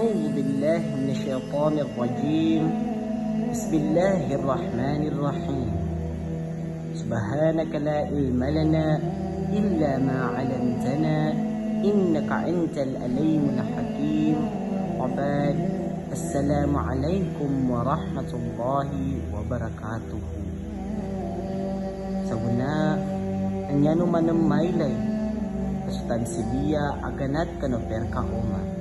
أعوذ بالله من الشيطان الرجيم. بسم الله الرحمن الرحيم. سبحانك لا علم لنا إلا ما علمتنا إنك أنت العليم الحكيم. وبعد السلام عليكم ورحمة الله وبركاته. Sabuna anyano manamaylay kasutan sibiya aganat kanoper ka uma.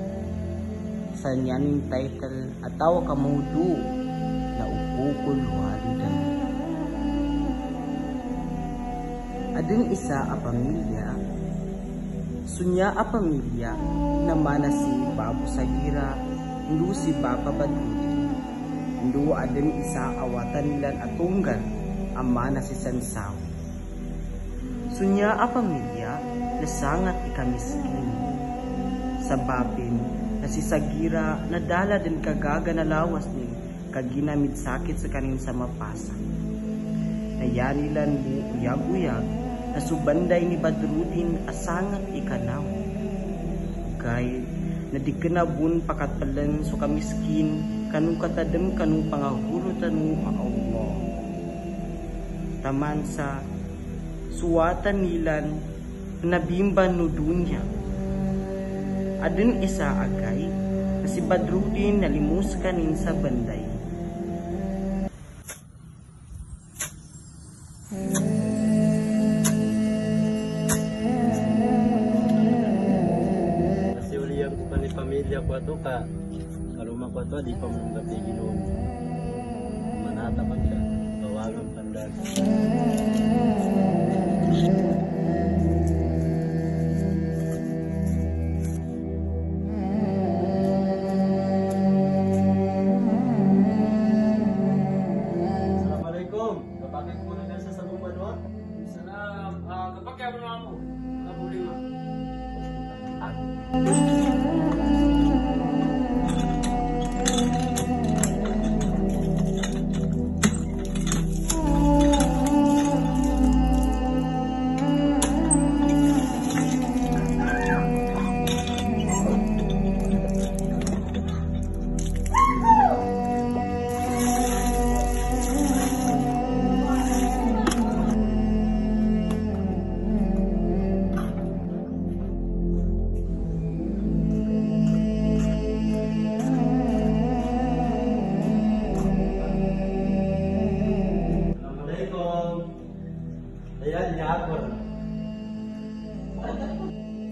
Sa nyaning title ataw kamudu na upukul walidan. Adin isa a pamilya, sunya a pamilya na mana si Babu Sagira, ndu si Baba Badrudin, ndu adin isa awatan nilan atunggan amana si Sansaw. Sunya a pamilya na sangat ikamiskin. Sababin na si Sagira nadala din kagaga na lawas ni kaginamid sakit sa kanin sa mapasa. Nayanilan mo uyag-uyag na subanday ni Badrudin asangat ikanaw. Kay nadikanabun pakatpalan so kamiskin kanu katadem kanu pangahurutan mo Allah. Taman sa suwatan nilan nabimban no dunya. Adun isa agay na si Badrudin nalimus kanin sa banday. Kasi uliyan ko pa ni pamilya ko ato ka karuma ko ato di pa mong gapigin noon. Manata man ka bawagang pandan.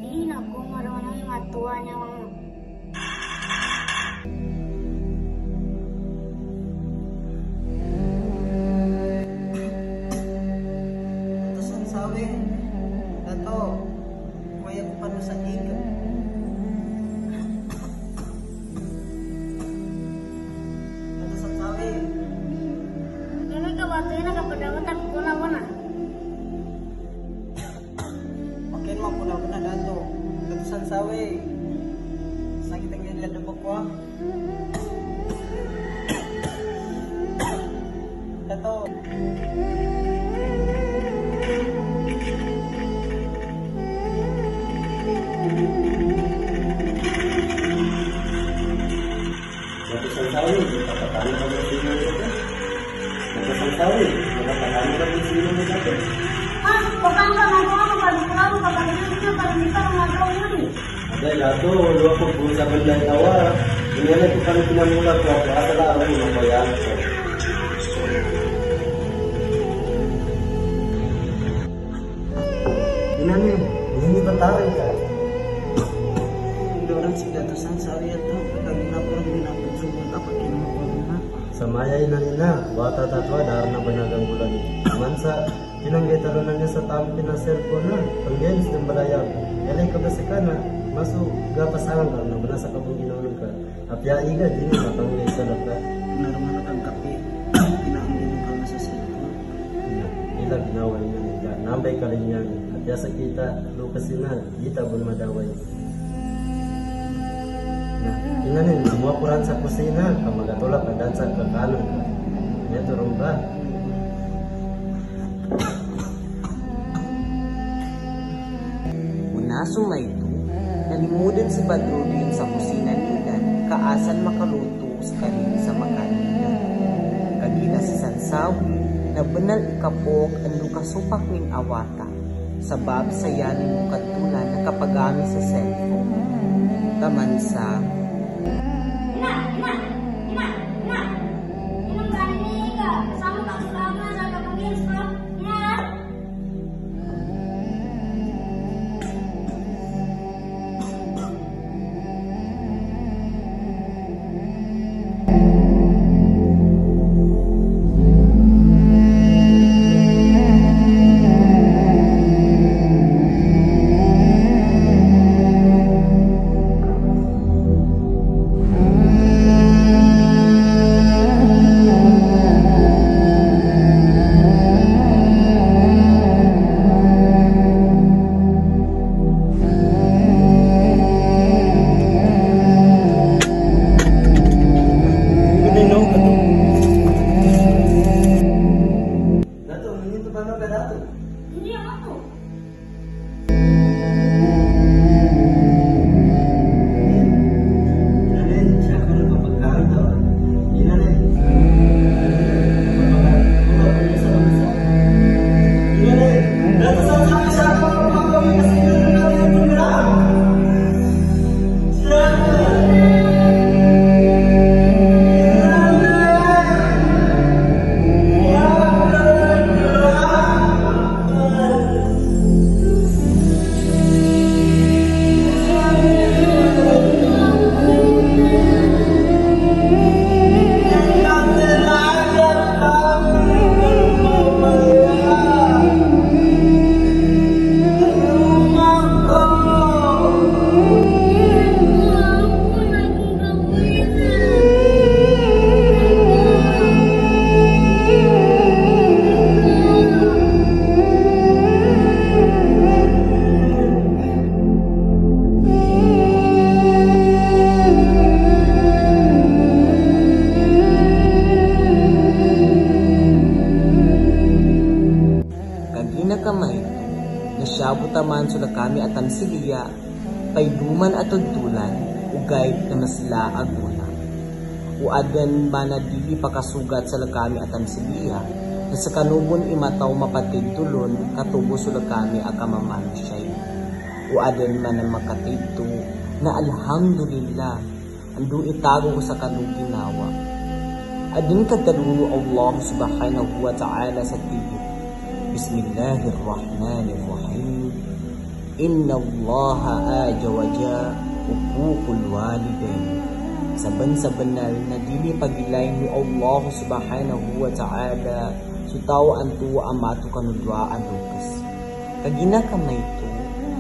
Ini aku marunong yung atuwa niya mga. Tapos ang sabi, dato, kaya ko pa sa iga. Tapos ang sabi, Ini kabato yun nakapadawatan ko na mo na. makin mo puna na dato. Tapos ang sabi, sakit ang ganyan na ko. Dato. Tapos ang sawi, nakapatalo ka ng sino nito. Tapos ang sawi, nakapatalo ka ng sino nito. Ah, bukan ka na ako kapag-ikaw, kapag-ikaw, kapag-ikaw, kapag-ikaw yun. Ada lato, luwa ko po sa bandang tawa. Inyan ko kami pinamula ko ako. Asala ako ng bayan ko. Inani, hindi ba tayo ka? Hindi orang si dato sang sabi ito. Lagi na po rin pinapagsugot ako kinuha ko na. Samayay na nila, bata tatwa, dahil na banagang bulan. Mansa, tinanggay talunan niya sa tampi na cellphone na. Pang-games ng balayag. Yalay ka ba sa kana? Maso, gapasangan ka, na sa kabong ginawin ka. Apya iga, di na matanggay sa laka. Naruman ang kape. Pinaangin mo ka sa cellphone. Ilag ginaway niya nila. Nambay ka rin yan. Apya sa kita, lukasin na, kita bun madaway. Inanin, semua puran sa kusina, kamagatulak ka dan sa kakanan ka. Yan turong ba? Muna sumay ito, nalimudan si Badrudin sa kusina nila kaasan makaluto sa kanila sa makanilan. Kagina si Sansawi na banal ikapok ang lukasupak ning awata. Sabab sayanin mo katulan na kapagami sa cellphone. Taman sa Ina! Inang galing ka! Kasama ka sulama sa kapag-ilis ko! Ina! Dato, nandito ba ka dato? Hindi ako! Inanin, siya ka na kapagkaan daw. Inanin. Inanin, dato sa sabi siya ako kapagkawin kasi gano'n natin ang tumira. Siya! Kamay, nasyabot taman sula kami at tamsiliya, payduman at tudtulan, ugay na masla aguna. Uadan ba na dili pakasugat sa kami at tamsiliya, na sa kanubon imataw mapatid tulon, katubo sula kami akamamano siya'y. Uadan man na makatidto, na alhamdulillah, andun itago ko sa kanong ginawa. Adun kadaluro Allah subhanahu wa ta'ala sa tigit. Bismillahirrahmanirrahim. Inna Allah aja waja ukukul walidain. Saban-saban na dili pagilay ni Allah subhanahu wa ta'ala sutaw ang tuwa amato kanudwa ang lukas. Kagina kamay to,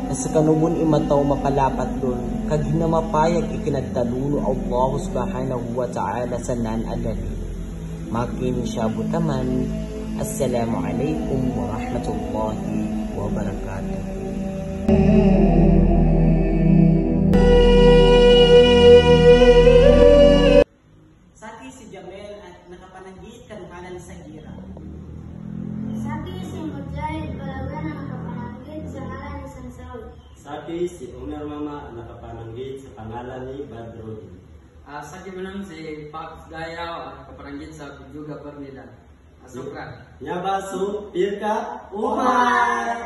na sa kanubon imataw mapalapat doon, kagina mapayag ikinagtaluno Allah subhanahu wa ta'ala sa nan-adali. Makin siya butaman. Assalamualaikum warahmatullahi wabarakatuh. Saki si Jamel at nakapanagit kanuhanan sa gira. Saki si Mujahid Balaga na nakapananggit sa ngalan ni Sansawi. Saki si Umar Mama nakapananggit sa pangalan ni Badrodin. Sa kimanang si Paps Dayaw kaparanggit sa Juga Pernila. Asukran. Nyabasu Pirka Umar.